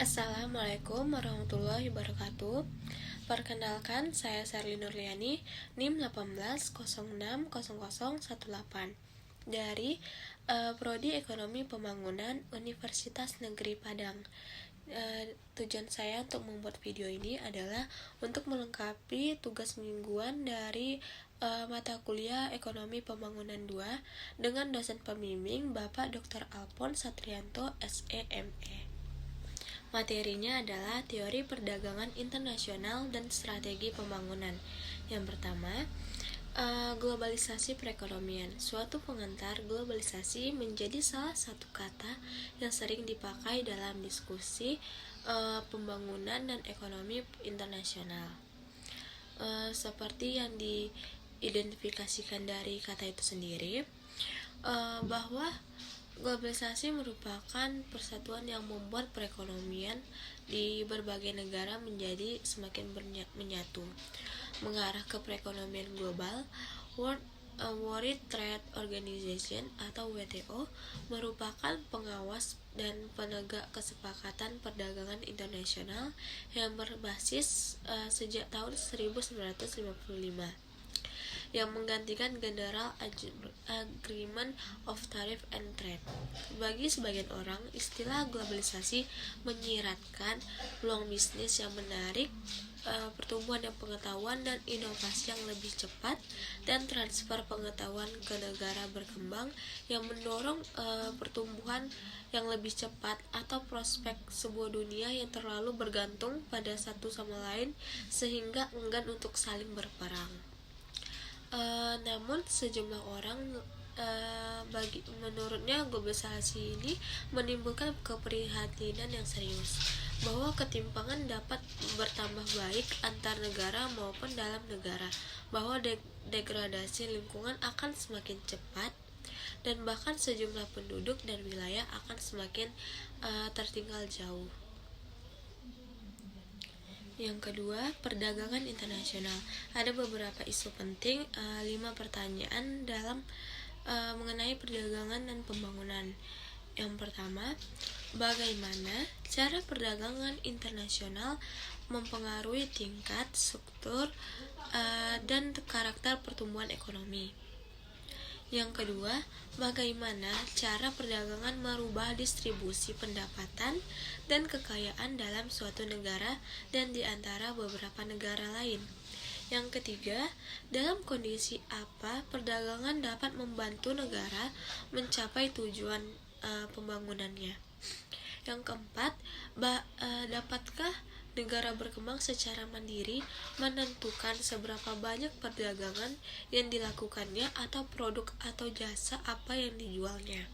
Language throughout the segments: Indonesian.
Assalamualaikum warahmatullahi wabarakatuh. Perkenalkan, saya Sherly Nurliani, NIM 18060018 dari Prodi Ekonomi Pembangunan Universitas Negeri Padang. Tujuan saya untuk membuat video ini adalah untuk melengkapi tugas mingguan dari mata kuliah Ekonomi Pembangunan 2 dengan dosen pembimbing Bapak Dr. Alphonse Satrianto, SEME. Materinya adalah teori perdagangan internasional dan strategi pembangunan. Yang pertama, globalisasi perekonomian. Suatu pengantar globalisasi menjadi salah satu kata yang sering dipakai dalam diskusi pembangunan dan ekonomi internasional. Seperti yang diidentifikasikan dari kata itu sendiri, bahwa globalisasi merupakan persatuan yang membuat perekonomian di berbagai negara menjadi semakin menyatu, mengarah ke perekonomian global. World Trade Organization atau WTO merupakan pengawas dan penegak kesepakatan perdagangan internasional yang berbasis sejak tahun 1955, yang menggantikan General Agreement of Tariff and Trade. Bagi sebagian orang, istilah globalisasi menyiratkan peluang bisnis yang menarik, pertumbuhan yang pengetahuan dan inovasi yang lebih cepat, dan transfer pengetahuan ke negara berkembang yang mendorong pertumbuhan yang lebih cepat, atau prospek sebuah dunia yang terlalu bergantung pada satu sama lain sehingga enggan untuk saling berperang. Namun sejumlah orang menurutnya globalisasi ini menimbulkan keprihatinan yang serius, bahwa ketimpangan dapat bertambah baik antar negara maupun dalam negara, bahwa degradasi lingkungan akan semakin cepat, dan bahkan sejumlah penduduk dan wilayah akan semakin tertinggal jauh. Yang kedua, perdagangan internasional. Ada beberapa isu penting, 5 pertanyaan dalam mengenai perdagangan dan pembangunan. Yang pertama, bagaimana cara perdagangan internasional mempengaruhi tingkat, struktur, dan karakter pertumbuhan ekonomi. Yang kedua, bagaimana cara perdagangan merubah distribusi pendapatan dan kekayaan dalam suatu negara dan di antara beberapa negara lain. Yang ketiga, dalam kondisi apa perdagangan dapat membantu negara mencapai tujuan pembangunannya. Yang keempat, dapatkah negara berkembang secara mandiri menentukan seberapa banyak perdagangan yang dilakukannya atau produk atau jasa apa yang dijualnya.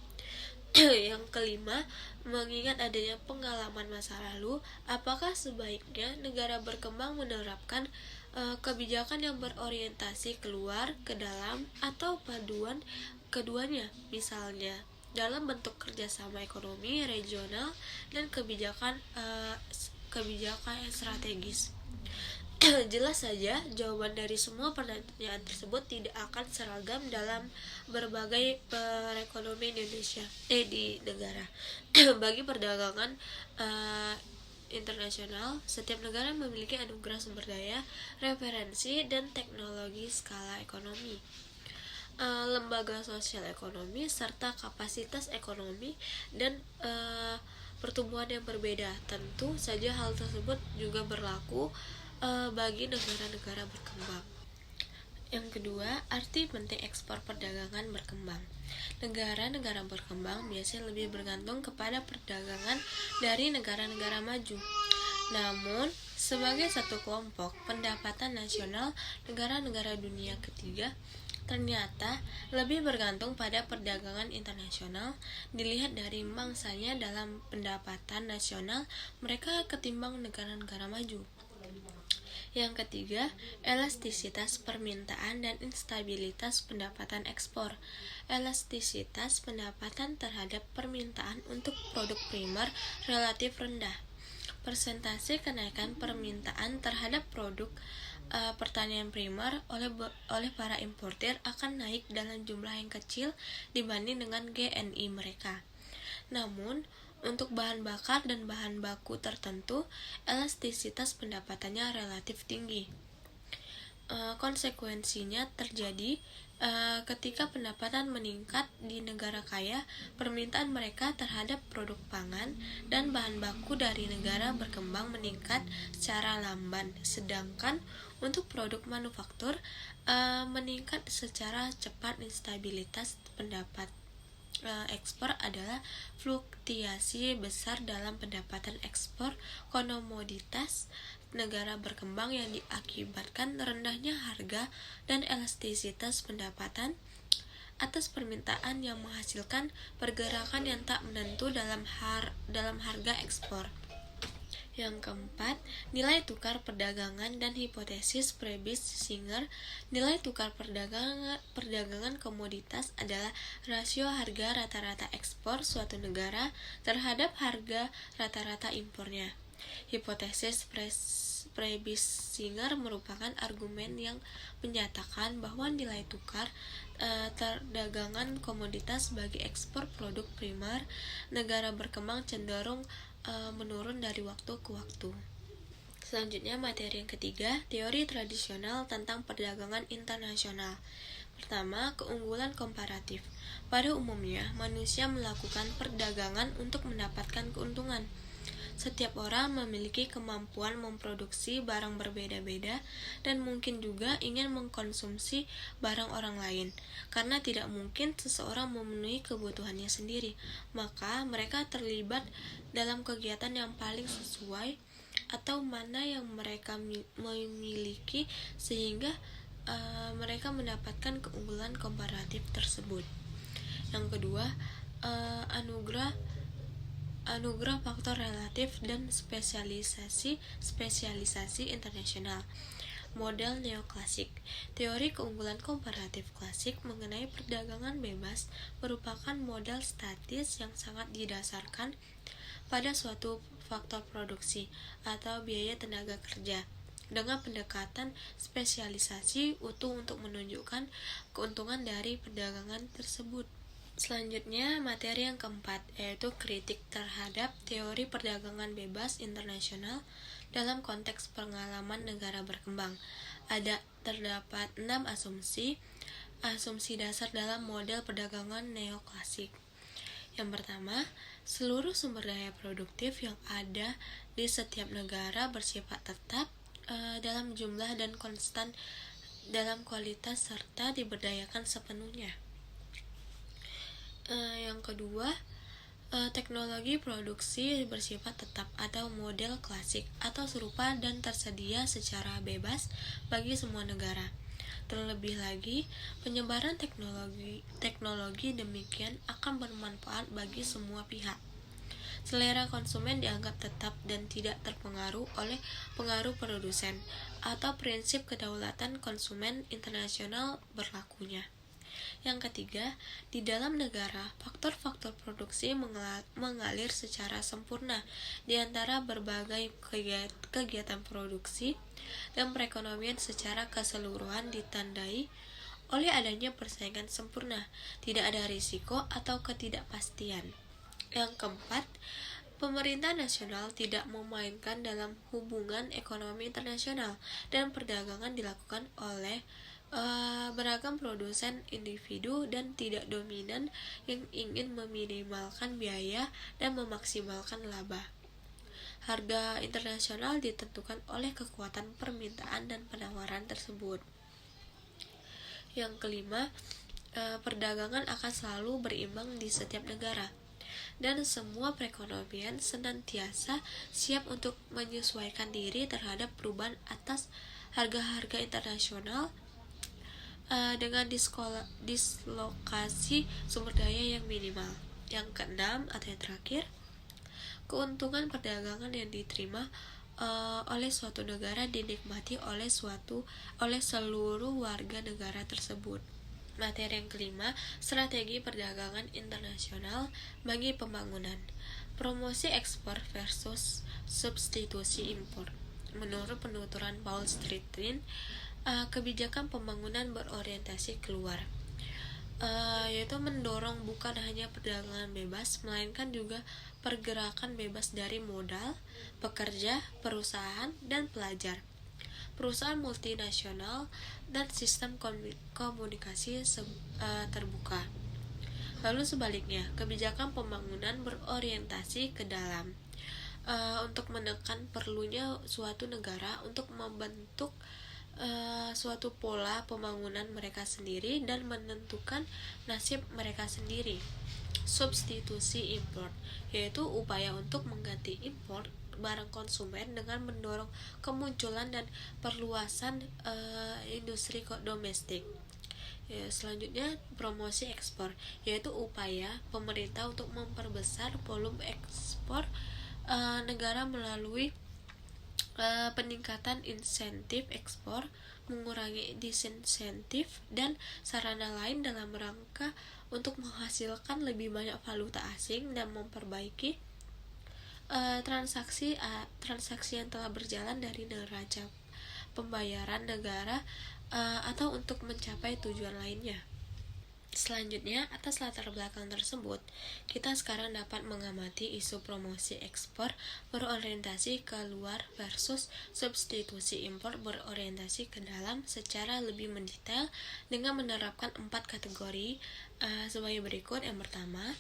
Yang kelima, mengingat adanya pengalaman masa lalu, apakah sebaiknya negara berkembang menerapkan kebijakan yang berorientasi keluar, ke dalam, atau paduan keduanya, misalnya dalam bentuk kerjasama ekonomi regional dan kebijakan yang strategis. Jelas saja, jawaban dari semua pertanyaan tersebut tidak akan seragam dalam berbagai perekonomian Indonesia di negara. Bagi perdagangan internasional, setiap negara memiliki anugerah sumber daya, referensi, dan teknologi skala ekonomi, lembaga sosial ekonomi, serta kapasitas ekonomi dan pertumbuhan yang berbeda. Tentu saja hal tersebut juga berlaku bagi negara-negara berkembang. Yang kedua, arti penting ekspor perdagangan berkembang. Negara-negara berkembang biasanya lebih bergantung kepada perdagangan dari negara-negara maju. Namun, sebagai satu kelompok pendapatan nasional, negara-negara dunia ketiga ternyata lebih bergantung pada perdagangan internasional dilihat dari mangsanya dalam pendapatan nasional mereka ketimbang negara-negara maju. Yang ketiga, elastisitas permintaan dan instabilitas pendapatan ekspor. Elastisitas pendapatan terhadap permintaan untuk produk primer relatif rendah. Persentase kenaikan permintaan terhadap produk pertanian primer oleh para importir akan naik dalam jumlah yang kecil dibanding dengan GNI mereka. Namun, Untuk bahan bakar dan bahan baku tertentu, elastisitas pendapatannya relatif tinggi. Konsekuensinya terjadi ketika pendapatan meningkat di negara kaya, permintaan mereka terhadap produk pangan dan bahan baku dari negara berkembang meningkat secara lamban, sedangkan untuk produk manufaktur meningkat secara cepat. Instabilitas pendapat ekspor adalah fluktuasi besar dalam pendapatan ekspor komoditas negara berkembang yang diakibatkan rendahnya harga dan elastisitas pendapatan atas permintaan yang menghasilkan pergerakan yang tak menentu dalam harga ekspor. Yang keempat, nilai tukar perdagangan dan hipotesis Prebisch-Singer. Nilai tukar perdagangan komoditas adalah rasio harga rata-rata ekspor suatu negara terhadap harga rata-rata impornya. Hipotesis Prebisch-Singer merupakan argumen yang menyatakan bahwa nilai tukar perdagangan komoditas bagi ekspor produk primer negara berkembang cenderung menurun dari waktu ke waktu. Selanjutnya, materi yang ketiga, teori tradisional tentang perdagangan internasional. Pertama, keunggulan komparatif. Pada umumnya, manusia melakukan perdagangan untuk mendapatkan keuntungan. Setiap orang memiliki kemampuan memproduksi barang berbeda-beda dan mungkin juga ingin mengkonsumsi barang orang lain. Karena tidak mungkin seseorang memenuhi kebutuhannya sendiri, maka mereka terlibat dalam kegiatan yang paling sesuai atau mana yang mereka memiliki sehingga mereka mendapatkan keunggulan komparatif tersebut. Yang kedua, anugerah faktor relatif dan spesialisasi internasional. Model neoklasik. Teori keunggulan komparatif klasik mengenai perdagangan bebas merupakan model statis yang sangat didasarkan pada suatu faktor produksi atau biaya tenaga kerja dengan pendekatan spesialisasi utuh untuk menunjukkan keuntungan dari perdagangan tersebut. Selanjutnya, materi yang keempat, yaitu kritik terhadap teori perdagangan bebas internasional dalam konteks pengalaman negara berkembang. Terdapat 6 asumsi dasar dalam model perdagangan neoklasik. Yang pertama, seluruh sumber daya produktif yang ada di setiap negara bersifat tetap dalam jumlah dan konstan dalam kualitas serta diberdayakan sepenuhnya. Yang kedua, teknologi produksi bersifat tetap atau model klasik atau serupa dan tersedia secara bebas bagi semua negara. Terlebih lagi, penyebaran teknologi demikian akan bermanfaat bagi semua pihak. Selera konsumen dianggap tetap dan tidak terpengaruh oleh pengaruh produsen atau prinsip kedaulatan konsumen internasional berlakunya. Yang ketiga, di dalam negara, faktor-faktor produksi mengalir secara sempurna di antara berbagai kegiatan produksi dan perekonomian secara keseluruhan ditandai oleh adanya persaingan sempurna, tidak ada risiko atau ketidakpastian. Yang keempat, pemerintah nasional tidak memainkan dalam hubungan ekonomi internasional dan perdagangan dilakukan oleh beragam produsen individu dan tidak dominan yang ingin meminimalkan biaya dan memaksimalkan laba. Harga internasional ditentukan oleh kekuatan permintaan dan penawaran tersebut. Yang kelima, perdagangan akan selalu berimbang di setiap negara dan semua perekonomian senantiasa siap untuk menyesuaikan diri terhadap perubahan atas harga-harga internasional dengan dislokasi sumber daya yang minimal. Yang keenam atau yang terakhir, keuntungan perdagangan yang diterima oleh suatu negara dinikmati oleh seluruh warga negara tersebut. Materi yang kelima, strategi perdagangan internasional bagi pembangunan. Promosi ekspor versus substitusi impor. Menurut penuturan Paul Stritrin, kebijakan pembangunan berorientasi keluar. yaitu mendorong bukan hanya perdagangan bebas, melainkan juga pergerakan bebas dari modal, pekerja, perusahaan, dan pelajar, perusahaan multinasional, dan sistem komunikasi terbuka. Lalu sebaliknya, kebijakan pembangunan berorientasi ke dalam, untuk menekan perlunya suatu negara untuk membentuk suatu pola pembangunan mereka sendiri dan menentukan nasib mereka sendiri. Substitusi impor, yaitu upaya untuk mengganti impor barang konsumen dengan mendorong kemunculan dan perluasan industri domestik. Ya, selanjutnya promosi ekspor, yaitu upaya pemerintah untuk memperbesar volume ekspor negara melalui peningkatan insentif ekspor, mengurangi disinsentif, dan sarana lain dalam rangka untuk menghasilkan lebih banyak valuta asing dan memperbaiki transaksi yang telah berjalan dari neraca pembayaran negara atau untuk mencapai tujuan lainnya. Selanjutnya, atas latar belakang tersebut, kita sekarang dapat mengamati isu promosi ekspor berorientasi ke luar versus substitusi impor berorientasi ke dalam secara lebih mendetail dengan menerapkan 4 kategori sebagai berikut. Yang pertama,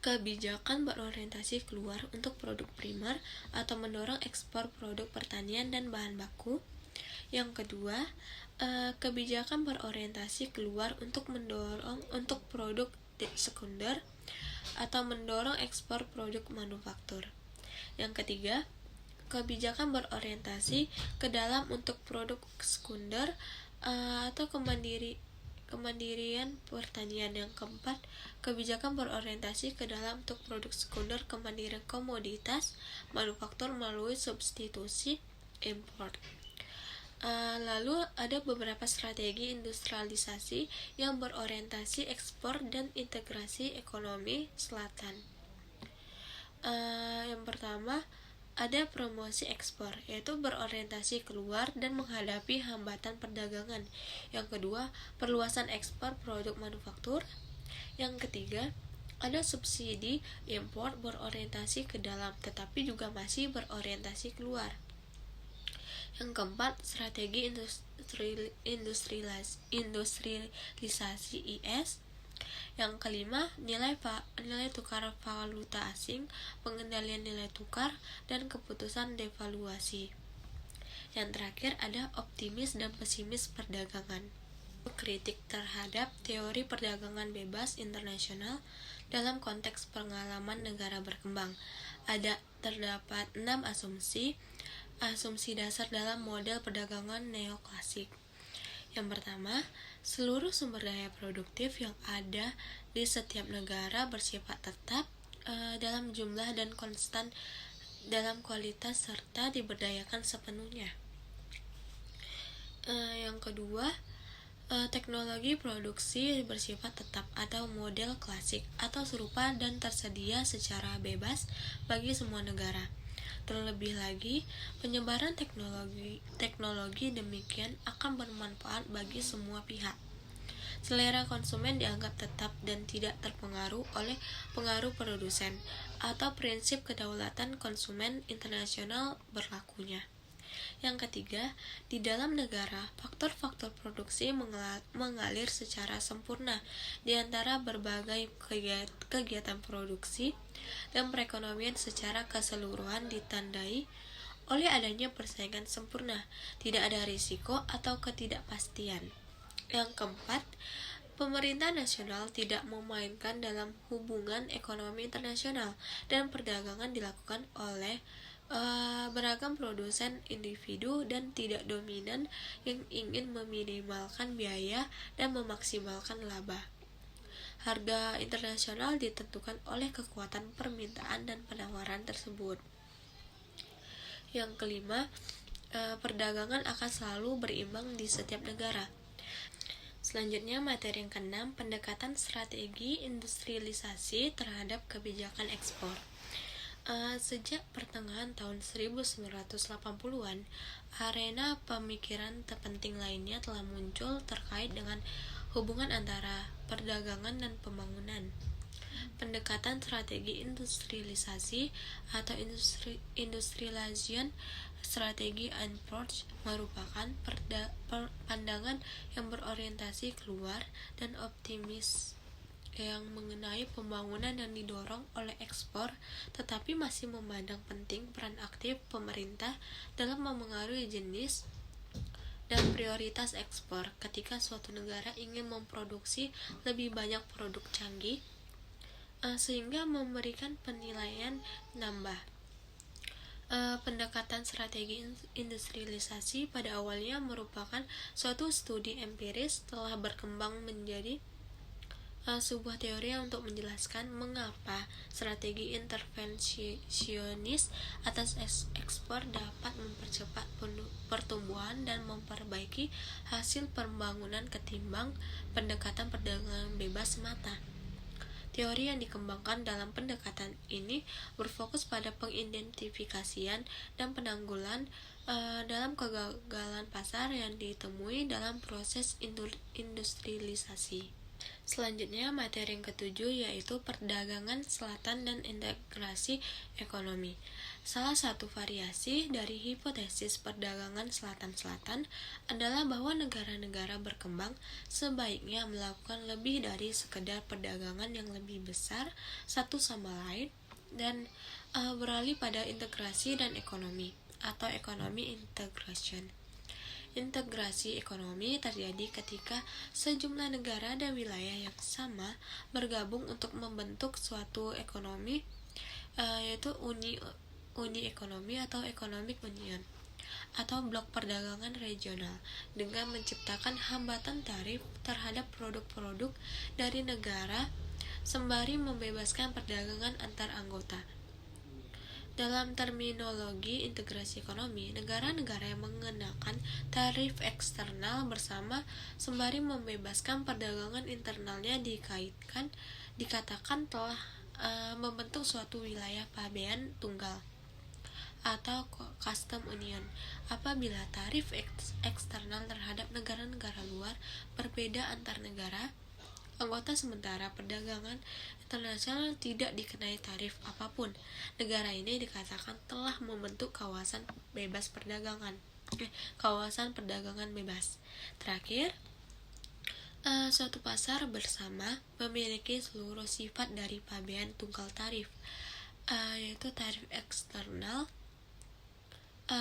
kebijakan berorientasi keluar untuk produk primer atau mendorong ekspor produk pertanian dan bahan baku. Yang kedua, kebijakan berorientasi keluar untuk mendorong untuk produk sekunder atau mendorong ekspor produk manufaktur. Yang ketiga, kebijakan berorientasi ke dalam untuk produk sekunder atau kemandirian pertanian. Yang keempat, kebijakan berorientasi ke dalam untuk produk sekunder kemandirian komoditas manufaktur melalui substitusi impor. Lalu ada beberapa strategi industrialisasi yang berorientasi ekspor dan integrasi ekonomi selatan. Yang pertama, ada promosi ekspor, yaitu berorientasi keluar dan menghadapi hambatan perdagangan. Yang kedua, perluasan ekspor produk manufaktur. Yang ketiga, ada subsidi impor berorientasi ke dalam tetapi juga masih berorientasi keluar. Yang keempat, strategi industrialisasi IS. Yang kelima, nilai tukar valuta asing, pengendalian nilai tukar, dan keputusan devaluasi. Yang terakhir ada optimis dan pesimis perdagangan. Kritik terhadap teori perdagangan bebas internasional dalam konteks pengalaman negara berkembang. Terdapat 6 asumsi dasar dalam model perdagangan neoklasik. Yang pertama, seluruh sumber daya produktif yang ada di setiap negara bersifat tetap dalam jumlah dan konstan dalam kualitas serta diberdayakan sepenuhnya. Yang kedua, teknologi produksi bersifat tetap atau model klasik atau serupa dan tersedia secara bebas bagi semua negara. Terlebih lagi, penyebaran teknologi demikian akan bermanfaat bagi semua pihak. Selera konsumen dianggap tetap dan tidak terpengaruh oleh pengaruh produsen atau prinsip kedaulatan konsumen internasional berlakunya. Yang ketiga, di dalam negara, faktor-faktor produksi mengalir secara sempurna di antara berbagai kegiatan produksi dan perekonomian secara keseluruhan ditandai oleh adanya persaingan sempurna, tidak ada risiko atau ketidakpastian. Yang keempat, pemerintah nasional tidak memainkan dalam hubungan ekonomi internasional dan perdagangan dilakukan oleh beragam produsen individu dan tidak dominan yang ingin meminimalkan biaya dan memaksimalkan laba. Harga internasional ditentukan oleh kekuatan permintaan dan penawaran tersebut. Yang kelima, perdagangan akan selalu berimbang di setiap negara. Selanjutnya, materi yang keenam, pendekatan strategi industrialisasi terhadap kebijakan ekspor. Sejak pertengahan tahun 1980-an, arena pemikiran terpenting lainnya telah muncul terkait dengan hubungan antara perdagangan dan pembangunan. Pendekatan strategi industrialisasi atau industrialization strategi approach merupakan pandangan yang berorientasi keluar dan optimis yang mengenai pembangunan yang didorong oleh ekspor, tetapi masih memandang penting peran aktif pemerintah dalam memengaruhi jenis dan prioritas ekspor ketika suatu negara ingin memproduksi lebih banyak produk canggih sehingga memberikan penilaian nambah. Pendekatan strategi industrialisasi pada awalnya merupakan suatu studi empiris telah berkembang menjadi sebuah teori untuk menjelaskan mengapa strategi intervensionis atas ekspor dapat mempercepat pertumbuhan dan memperbaiki hasil pembangunan ketimbang pendekatan perdagangan bebas semata. Teori yang dikembangkan dalam pendekatan ini berfokus pada pengidentifikasian dan penanggulan dalam kegagalan pasar yang ditemui dalam proses industrialisasi. Selanjutnya, materi yang ketujuh yaitu perdagangan selatan dan integrasi ekonomi. Salah satu variasi dari hipotesis perdagangan selatan-selatan adalah bahwa negara-negara berkembang sebaiknya melakukan lebih dari sekedar perdagangan yang lebih besar satu sama lain dan beralih pada integrasi dan ekonomi atau ekonomi integration. Integrasi ekonomi terjadi ketika sejumlah negara dan wilayah yang sama bergabung untuk membentuk suatu ekonomi, yaitu uni ekonomi atau economic union, atau blok perdagangan regional, dengan menciptakan hambatan tarif terhadap produk-produk dari negara sembari membebaskan perdagangan antar anggota. Dalam terminologi integrasi ekonomi, negara-negara yang mengenakan tarif eksternal bersama sembari membebaskan perdagangan internalnya dikatakan telah membentuk suatu wilayah pabean tunggal atau custom union. Apabila tarif eksternal terhadap negara-negara luar berbeda antar negara anggota, sementara perdagangan internasional tidak dikenai tarif apapun, negara ini dikatakan telah membentuk kawasan perdagangan bebas. Terakhir, suatu pasar bersama memiliki seluruh sifat dari pabean tunggal tarif, yaitu tarif eksternal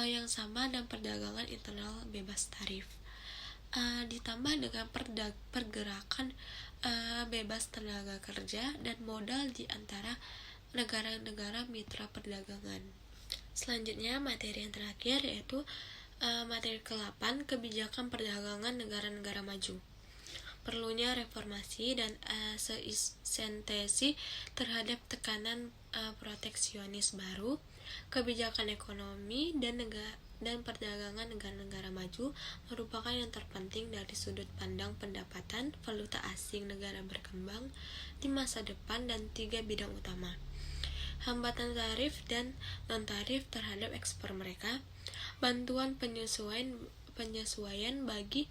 yang sama dan perdagangan internal bebas tarif, ditambah dengan pergerakan bebas tenaga kerja dan modal di antara negara-negara mitra perdagangan. Selanjutnya, materi yang terakhir yaitu materi ke-8, kebijakan perdagangan negara-negara maju. Perlunya reformasi dan sintesi terhadap tekanan proteksionis baru, kebijakan ekonomi dan perdagangan negara-negara maju merupakan yang terpenting dari sudut pandang pendapatan valuta asing negara berkembang di masa depan dan 3 bidang utama: hambatan tarif dan non-tarif terhadap ekspor mereka, bantuan penyesuaian bagi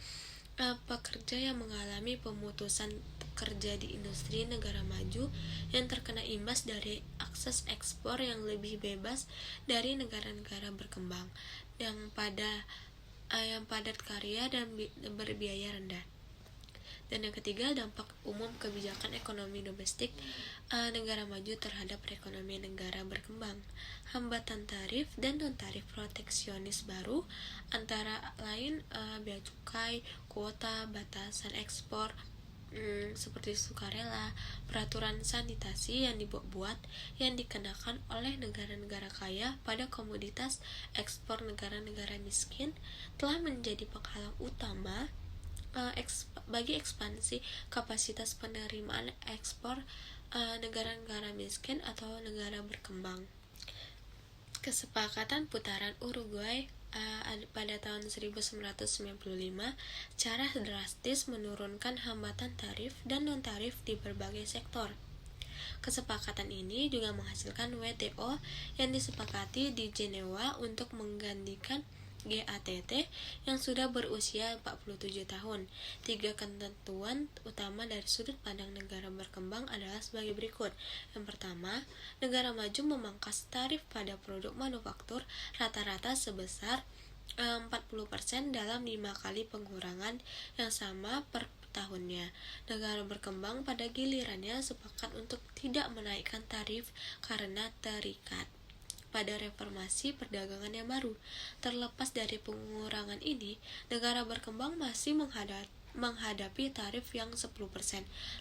pekerja yang mengalami pemutusan kerja di industri negara maju yang terkena imbas dari akses ekspor yang lebih bebas dari negara-negara berkembang yang padat karya dan berbiaya rendah. Dan yang ketiga, dampak umum kebijakan ekonomi domestik negara maju terhadap perekonomian negara berkembang, hambatan tarif dan non-tarif proteksionis baru, antara lain bea cukai, kuota, batasan ekspor seperti sukarela, peraturan sanitasi yang dibuat yang dikenakan oleh negara-negara kaya pada komoditas ekspor negara-negara miskin telah menjadi penghalang utama bagi ekspansi kapasitas penerimaan ekspor negara-negara miskin atau negara berkembang. Kesepakatan putaran Uruguay pada tahun 1995 cara drastis menurunkan hambatan tarif dan non-tarif di berbagai sektor. Kesepakatan ini juga menghasilkan WTO yang disepakati di Jenewa untuk menggantikan GATT yang sudah berusia 47 tahun. 3 ketentuan utama dari sudut pandang negara berkembang adalah sebagai berikut. Yang pertama, negara maju memangkas tarif pada produk manufaktur rata-rata sebesar 40% dalam 5 kali pengurangan yang sama per tahunnya. Negara berkembang pada gilirannya sepakat untuk tidak menaikkan tarif karena terikat pada reformasi perdagangan yang baru. Terlepas dari pengurangan ini, negara berkembang masih menghadapi tarif yang 10%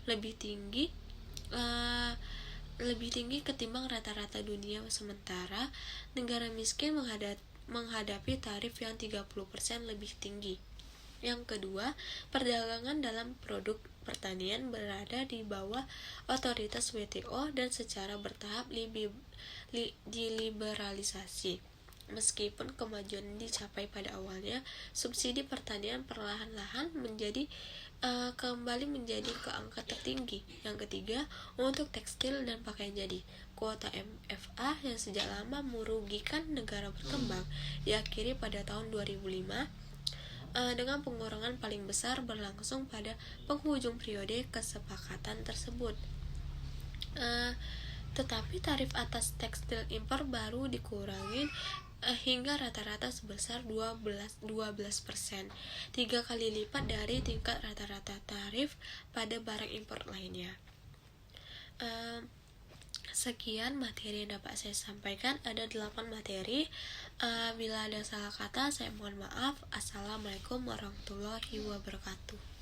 lebih tinggi ketimbang rata-rata dunia, sementara negara miskin menghadapi tarif yang 30% lebih tinggi. Yang kedua, perdagangan dalam produk pertanian berada di bawah otoritas WTO dan secara bertahap diliberalisasi. Meskipun kemajuan dicapai pada awalnya, subsidi pertanian perlahan-lahan kembali menjadi ke angka tertinggi. Yang ketiga, untuk tekstil dan pakaian jadi, kuota MFA yang sejak lama merugikan negara berkembang diakhiri pada tahun 2005 dengan pengurangan paling besar berlangsung pada penghujung periode kesepakatan tersebut. Tetapi tarif atas tekstil impor baru dikurangi hingga rata-rata sebesar 12%, 3 kali lipat dari tingkat rata-rata tarif pada barang impor lainnya. Sekian materi yang dapat saya sampaikan. Ada 8 materi. Bila ada salah kata, saya mohon maaf. Assalamualaikum warahmatullahi wabarakatuh.